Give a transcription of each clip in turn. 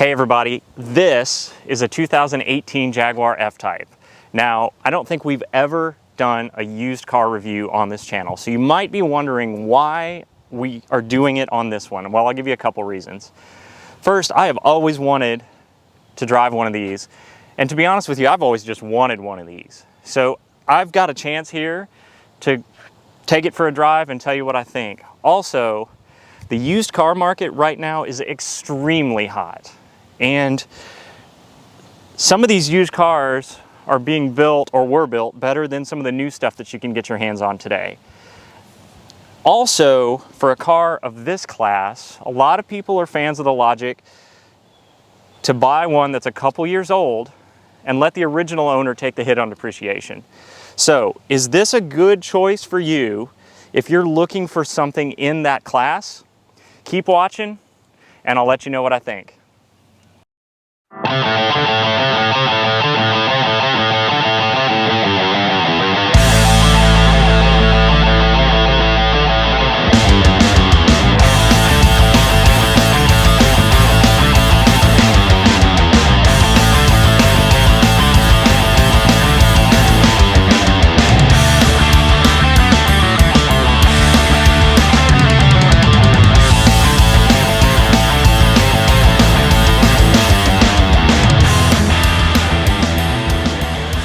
Hey everybody, this is a 2018 Jaguar F-Type. Now, I don't think we've ever done a used car review on this channel, so you might be wondering why we are doing it on this one. Well, I'll give you a couple reasons. First, I have always wanted to drive one of these, and to be honest with you, I've always just wanted one of these. So I've got a chance here to take it for a drive and tell you what I think. Also, the used car market right now is extremely hot. And some of these used cars are being built or were built better than some of the new stuff that you can get your hands on today. Also, for a car of this class, a lot of people are fans of the logic to buy one that's a couple years old and let the original owner take the hit on depreciation. So, is this a good choice for you if you're looking for something in that class? Keep watching and I'll let you know what I think.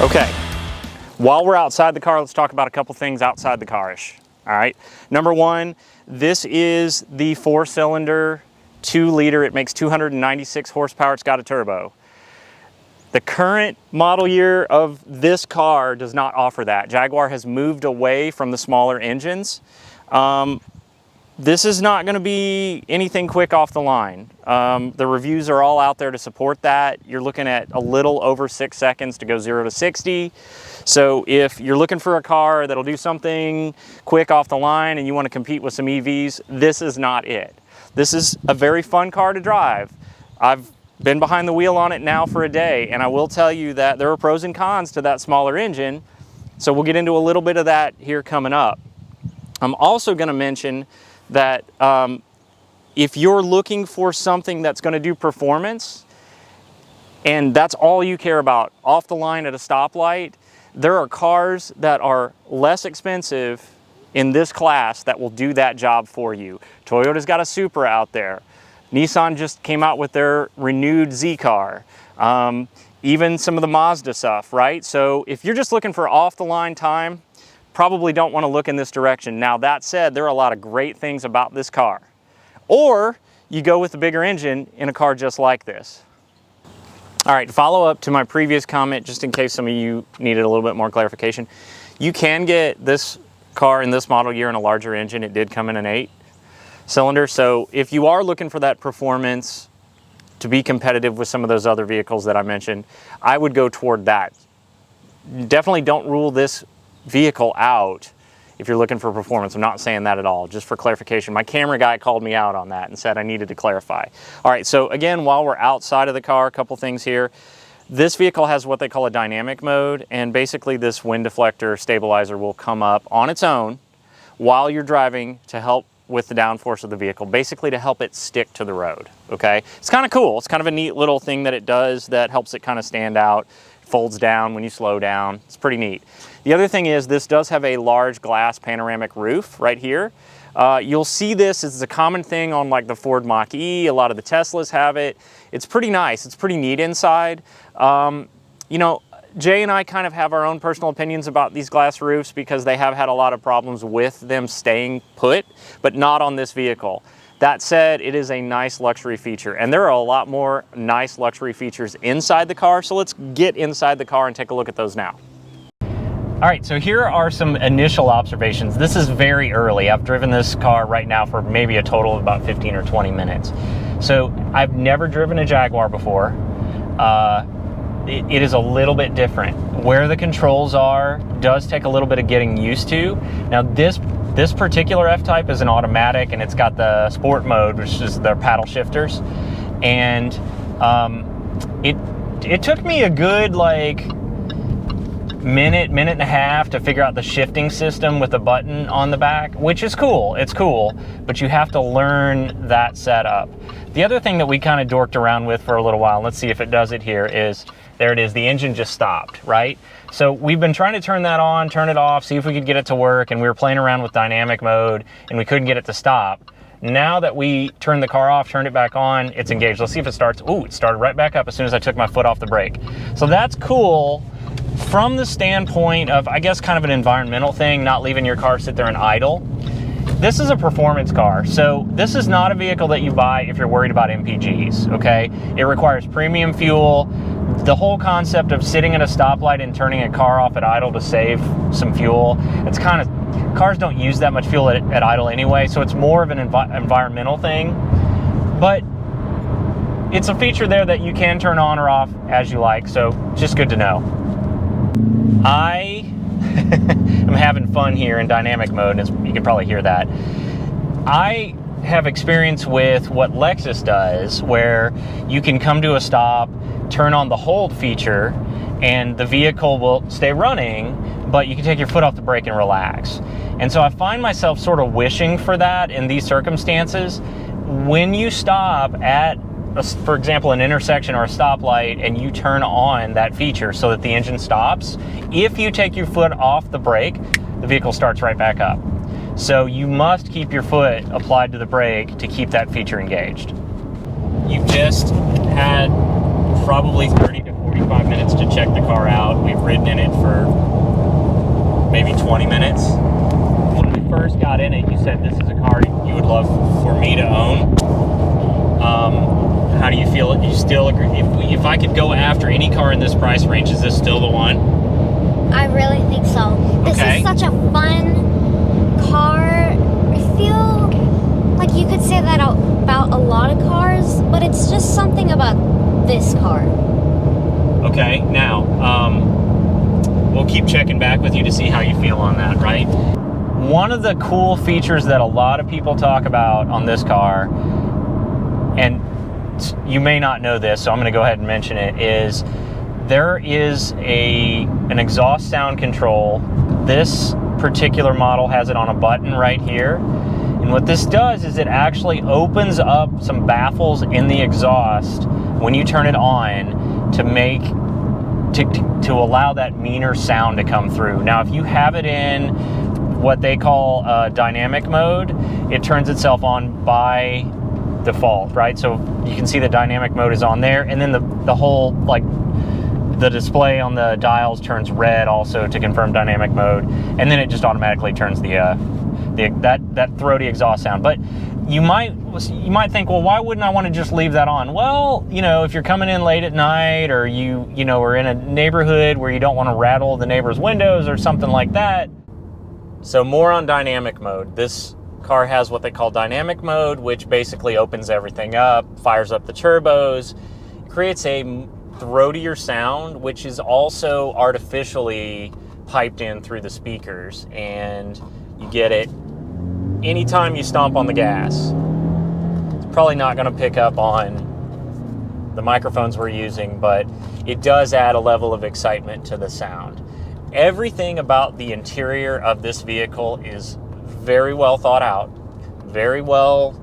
Okay, while we're outside the car, let's talk about a couple things outside the car-ish, all right? Number one, this is the 4-cylinder, 2-liter. It makes 296 horsepower. It's got a turbo. The current model year of this car does not offer that. Jaguar has moved away from the smaller engines. This is not going to be anything quick off the line. The reviews are all out there to support that. You're looking at a little over 6 seconds to go 0 to 60. So if you're looking for a car that'll do something quick off the line and you want to compete with some EVs, this is not it. This is a very fun car to drive. I've been behind the wheel on it now for a day, and I will tell you that there are pros and cons to that smaller engine. So we'll get into a little bit of that here coming up. I'm also going to mention that if you're looking for something that's going to do performance and that's all you care about off the line at a stoplight, there are cars that are less expensive in this class that will do that job for you. Toyota's got a Supra out there. Nissan just came out with their renewed Z car. Even some of the Mazda stuff, right? So if you're just looking for off the line time, probably don't want to look in this direction. Now that said, there are a lot of great things about this car. Or you go with the bigger engine in a car just like this. All right, to follow up to my previous comment, just in case some of you needed a little bit more clarification, you can get this car in this model year in a larger engine. It did come in an 8-cylinder. So if you are looking for that performance to be competitive with some of those other vehicles that I mentioned, I would go toward that. Definitely don't rule this vehicle out if you're looking for performance. I'm not saying that at all, just for clarification. My camera guy called me out on that and said I needed to clarify. All right, so again, while we're outside of the car, a couple things here. This vehicle has what they call a dynamic mode, and basically this wind deflector stabilizer will come up on its own while you're driving to help with the downforce of the vehicle, basically to help it stick to the road, okay? It's kind of cool. It's kind of a neat little thing that it does that helps it kind of stand out. Folds down when you slow down. It's pretty neat. The other thing is this does have a large glass panoramic roof right here. You'll see this as a common thing on like the Ford Mach-E. A lot of the Teslas have it. It's pretty nice. It's pretty neat inside. You know, Jay and I kind of have our own personal opinions about these glass roofs because they have had a lot of problems with them staying put, but not on this vehicle. That said, it is a nice luxury feature, and there are a lot more nice luxury features inside the car, so let's get inside the car and take a look at those now. All right, so here are some initial observations. This is very early. I've driven this car right now for maybe a total of about 15 or 20 minutes. So I've never driven a Jaguar before. It is a little bit different. Where the controls are does take a little bit of getting used to. Now this particular F-Type is an automatic, and it's got the sport mode, which is the paddle shifters. And it took me a good like minute and a half to figure out the shifting system with the button on the back, which is cool. It's cool, but you have to learn that setup. The other thing that we kind of dorked around with for a little while, let's see if it does it here, is there it is, the engine just stopped, right? So we've been trying to turn that on, turn it off, see if we could get it to work, and we were playing around with dynamic mode and we couldn't get it to stop. Now that we turned the car off, turned it back on, it's engaged. Let's see if it starts. Ooh, it started right back up as soon as I took my foot off the brake. So that's cool from the standpoint of, I guess, kind of an environmental thing, not leaving your car sit there and idle. This is a performance car, so this is not a vehicle that you buy if you're worried about MPGs, okay? It requires premium fuel. The whole concept of sitting at a stoplight and turning a car off at idle to save some fuel, it's kind of, cars don't use that much fuel at idle anyway, so it's more of an environmental thing. But it's a feature there that you can turn on or off as you like, so just good to know. I'm having fun here in dynamic mode, and you can probably hear that. I have experience with what Lexus does, where you can come to a stop, turn on the hold feature, and the vehicle will stay running, but you can take your foot off the brake and relax. And so I find myself sort of wishing for that in these circumstances. When you stop at, for example, an intersection or a stoplight, and you turn on that feature so that the engine stops, if you take your foot off the brake, the vehicle starts right back up. So you must keep your foot applied to the brake to keep that feature engaged. You've just had probably 30 to 45 minutes to check the car out. We've ridden in it for maybe 20 minutes. When we first got in it, you said this is a car you would love for me to own. How do you feel? Do you still agree? If I could go after any car in this price range, is this still the one? I really think so. This is such a fun car. I feel like you could say that about a lot of cars, but it's just something about this car. Okay, now, we'll keep checking back with you to see how you feel on that, right? One of the cool features that a lot of people talk about on this car, and you may not know this, so I'm going to go ahead and mention it, is there is an exhaust sound control. This particular model has it on a button right here. And what this does is it actually opens up some baffles in the exhaust when you turn it on to allow that meaner sound to come through. Now, if you have it in what they call dynamic mode, it turns itself on by default, right? So you can see the dynamic mode is on there, and then the whole, like, the display on the dials turns red also to confirm dynamic mode, and then it just automatically turns that throaty exhaust sound. But you might think, well, why wouldn't I want to just leave that on? Well, you know, if you're coming in late at night, or you know, are in a neighborhood where you don't want to rattle the neighbor's windows or something like that. So more on dynamic mode. This car has what they call dynamic mode, which basically opens everything up, fires up the turbos, creates a throatier sound, which is also artificially piped in through the speakers, and you get it anytime you stomp on the gas. It's probably not going to pick up on the microphones we're using, but it does add a level of excitement to the sound. Everything about the interior of this vehicle is very well thought out, very well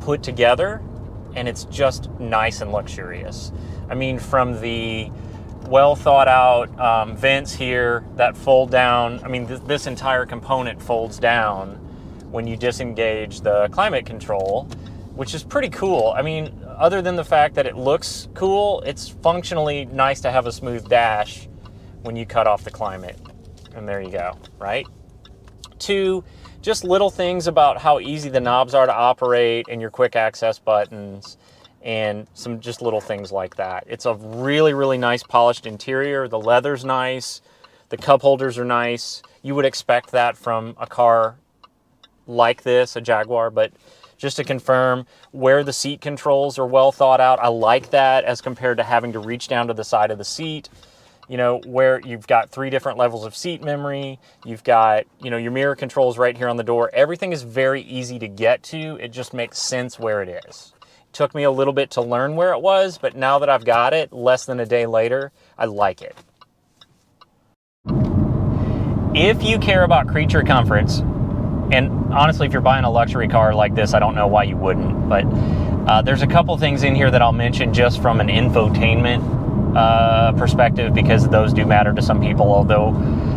put together, and it's just nice and luxurious. I mean, from the well thought out vents here that fold down, I mean, this entire component folds down when you disengage the climate control, which is pretty cool. I mean, other than the fact that it looks cool, it's functionally nice to have a smooth dash when you cut off the climate. And there you go, right? 2, just little things about how easy the knobs are to operate and your quick access buttons, and some just little things like that. It's a really, really nice polished interior. The leather's nice. The cup holders are nice. You would expect that from a car like this, a Jaguar, but just to confirm, where the seat controls are well thought out. I like that as compared to having to reach down to the side of the seat. You know, where you've got 3 different levels of seat memory. You've got, you know, your mirror controls right here on the door. Everything is very easy to get to. It just makes sense where it is. Took me a little bit to learn where it was, but now that I've got it, less than a day later, I like it. If you care about creature comforts, and honestly, if you're buying a luxury car like this, I don't know why you wouldn't, but There's a couple things in here that I'll mention just from an infotainment perspective, because those do matter to some people, although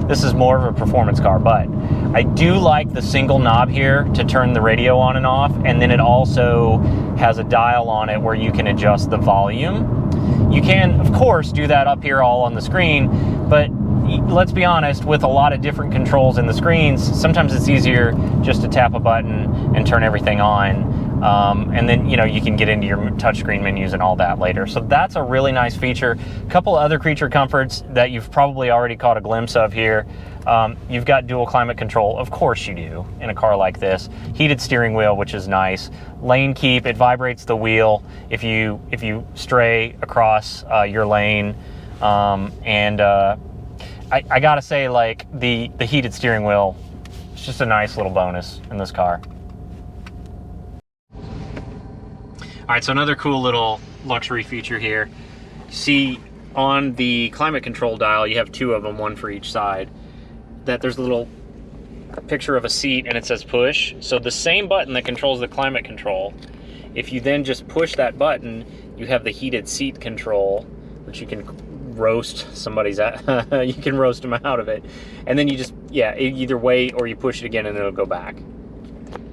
this is more of a performance car. But I do like the single knob here to turn the radio on and off, and then it also has a dial on it where you can adjust the volume. You can, of course, do that up here all on the screen, but let's be honest, with a lot of different controls in the screens, sometimes it's easier just to tap a button and turn everything on. And then, you can get into your touchscreen menus and all that later. So that's a really nice feature. A couple other creature comforts that you've probably already caught a glimpse of here. You've got dual climate control. Of course you do in a car like this. Heated steering wheel, which is nice. Lane keep, it vibrates the wheel if you stray across your lane. I gotta say, like, the heated steering wheel, it's just a nice little bonus in this car. All right, so another cool little luxury feature here. See, on the climate control dial, you have two of them, one for each side, that there's a little picture of a seat and it says push. So the same button that controls the climate control, if you then just push that button, you have the heated seat control, which you can roast somebody's you can roast them out of it. And then you just, either wait or you push it again and it'll go back.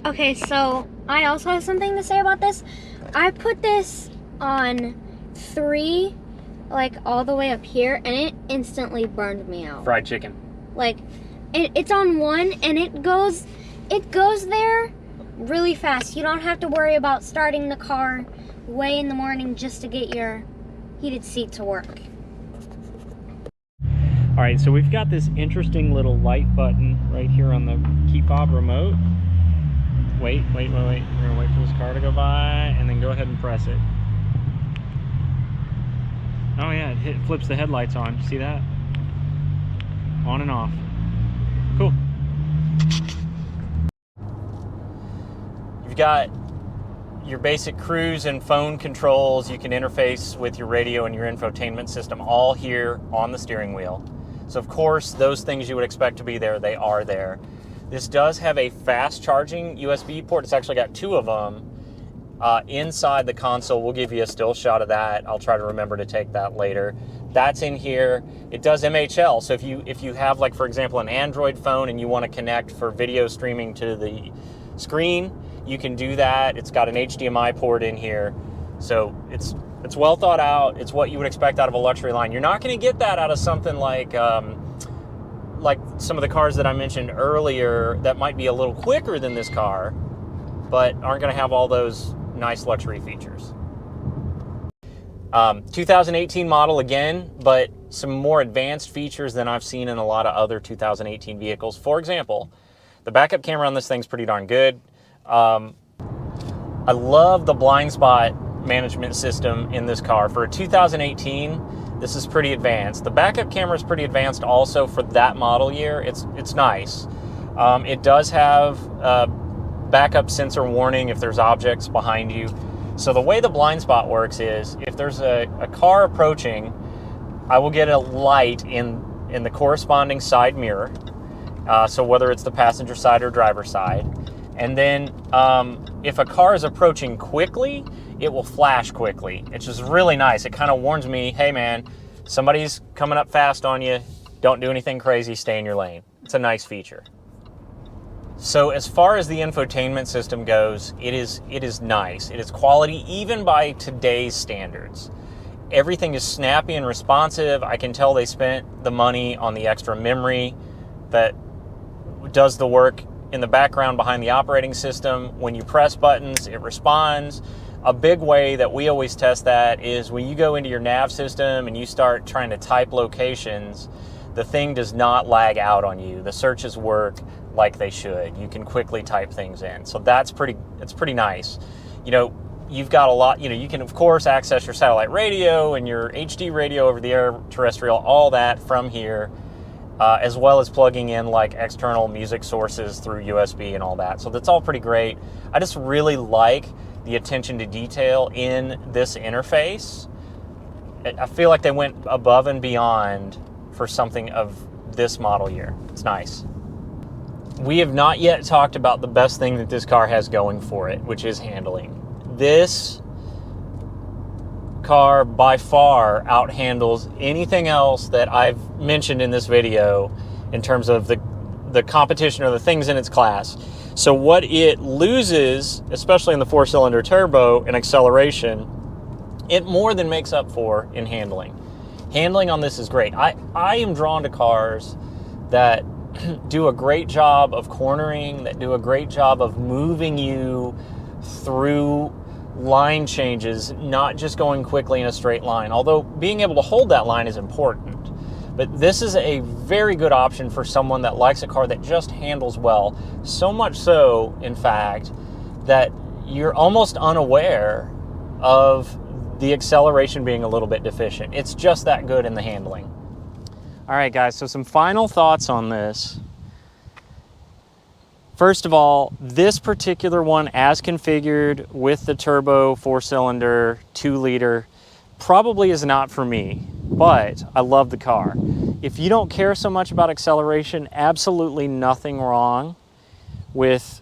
Okay, so I also have something to say about this. I put this on 3, like all the way up here, and it instantly burned me out. Fried chicken. Like, it's on 1, and it goes there really fast. You don't have to worry about starting the car way in the morning just to get your heated seat to work. All right, so we've got this interesting little light button right here on the key fob remote. Wait. We're gonna wait for this car to go by and then go ahead and press it. Oh yeah, it flips the headlights on. See that? On and off. Cool. You've got your basic cruise and phone controls. You can interface with your radio and your infotainment system all here on the steering wheel. So of course, those things you would expect to be there, they are there. This does have a fast charging USB port. It's actually got 2 of them inside the console. We'll give you a still shot of that. I'll try to remember to take that later. That's in here. It does MHL. So if you have, like, for example, an Android phone and you want to connect for video streaming to the screen, you can do that. It's got an HDMI port in here. So it's well thought out. It's what you would expect out of a luxury line. You're not going to get that out of something like some of the cars that I mentioned earlier that might be a little quicker than this car, but aren't going to have all those nice luxury features. 2018 model again, but some more advanced features than I've seen in a lot of other 2018 vehicles. For example, the backup camera on this thing's pretty darn good. I love the blind spot management system in this car. For a 2018, this is pretty advanced. The backup camera is pretty advanced also for that model year. It's nice. It does have backup sensor warning if there's objects behind you. So the way the blind spot works is if there's a car approaching, I will get a light in the corresponding side mirror. So whether it's the passenger side or driver side. And then if a car is approaching quickly, it will flash quickly. It's just really nice. It kind of warns me, hey man, somebody's coming up fast on you. Don't do anything crazy, stay in your lane. It's a nice feature. So as far as the infotainment system goes, it is nice. It is quality even by today's standards. Everything is snappy and responsive. I can tell they spent the money on the extra memory that does the work in the background behind the operating system. When you press buttons, it responds. A big way that we always test that is when you go into your nav system and you start trying to type locations, the thing does not lag out on you. The searches work like they should. You can quickly type things in. So it's pretty nice. You've got a lot, you can of course access your satellite radio and your HD radio over the air terrestrial, all that from here, as well as plugging in like external music sources through USB and all that. So that's all pretty great. I just really like the attention to detail in this interface. I feel like they went above and beyond for something of this model year. It's nice. We have not yet talked about the best thing that this car has going for it, which is handling. This car by far outhandles anything else that I've mentioned in this video in terms of the competition or the things in its class. So what it loses, especially in the 4-cylinder turbo and acceleration, it more than makes up for in handling. Handling on this is great. I am drawn to cars that do a great job of cornering, that do a great job of moving you through line changes, not just going quickly in a straight line, although being able to hold that line is important. But this is a very good option for someone that likes a car that just handles well. So much so, in fact, that you're almost unaware of the acceleration being a little bit deficient. It's just that good in the handling. All right, guys, so some final thoughts on this. First of all, this particular one, as configured with the turbo 4-cylinder 2-liter, probably is not for me, but I love the car. If you don't care so much about acceleration, absolutely nothing wrong with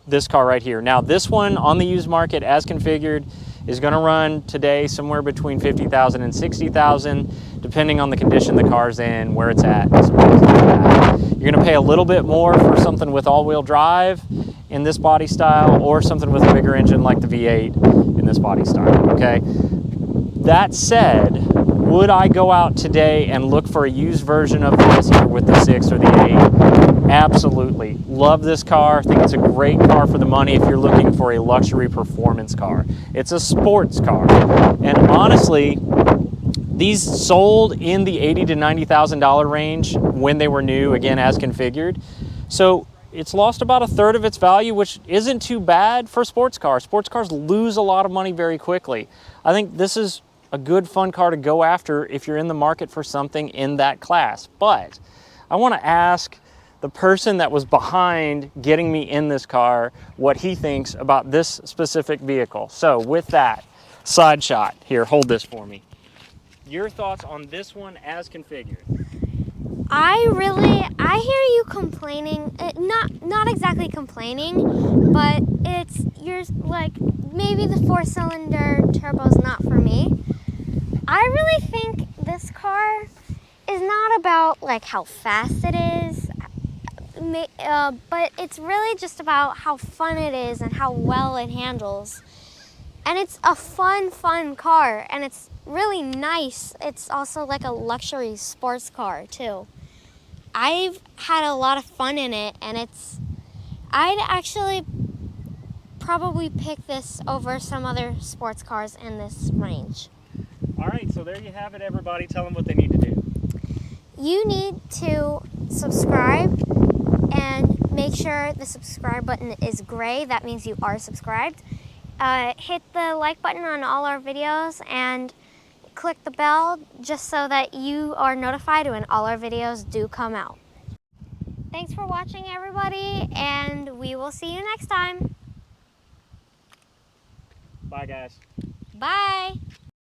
this car right here. Now, this one on the used market, as configured, is going to run today somewhere between $50,000 and $60,000, depending on the condition the car's in, where it's at, and some things like that. You're going to pay a little bit more for something with all-wheel drive in this body style, or something with a bigger engine like the V8 in this body style, okay? That said, would I go out today and look for a used version of this, either with the 6 or the 8? Absolutely. Love this car. I think it's a great car for the money if you're looking for a luxury performance car. It's a sports car. And honestly, these sold in the $80,000 to $90,000 range when they were new, again, as configured. So it's lost about a third of its value, which isn't too bad for sports cars. Sports cars lose a lot of money very quickly. I think this is a good, fun car to go after if you're in the market for something in that class. But I want to ask the person that was behind getting me in this car what he thinks about this specific vehicle. So with that, Sideshot, here, hold this for me. Your thoughts on this one as configured? I hear you complaining, not exactly complaining, but you're like, maybe the 4-cylinder turbo's not for me. I really think this car is not about like how fast it is, but it's really just about how fun it is and how well it handles. And it's a fun car, and it's really nice. It's also like a luxury sports car too. I've had a lot of fun in it, and I'd actually probably pick this over some other sports cars in this range. All right, so there you have it, everybody. Tell them what they need to do. You need to subscribe and make sure the subscribe button is gray. That means you are subscribed. Hit the like button on all our videos and click the bell just so that you are notified when all our videos do come out. Thanks for watching, everybody, and we will see you next time. Bye, guys. Bye.